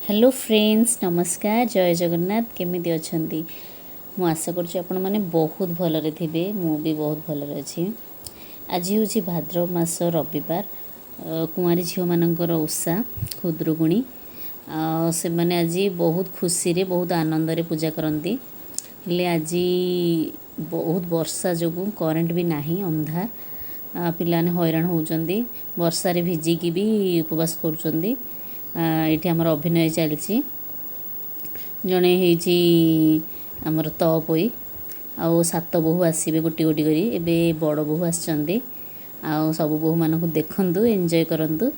Hello friends नमस्कार जय जगन्नाथ केमिति अछंती मु आशा करछि आपण माने बहुत भलरे थिबे मु भी बहुत भलरे अछि। आज होछि भाद्रव मास रविवार कुंवारी झियो मानकर उषा खुद्रुकुणी से माने आज बहुत खुशी रे बहुत आनंद रे पूजा करंती हेले आज बहुत वर्षा जोगु करेंट भी नाही अंधार पिलाने हैरान होउचंदी वर्षा रे भिजिकी भी उपवास करूचंदी। ये आमर अभिनय चलती जड़े होमर तपई आउ सात बोहू आसवे गोटी गोटी करी एबे बड़ बोहू आसचंदी आउ सब बोहू मानक देखंतु एंजॉय करंतु।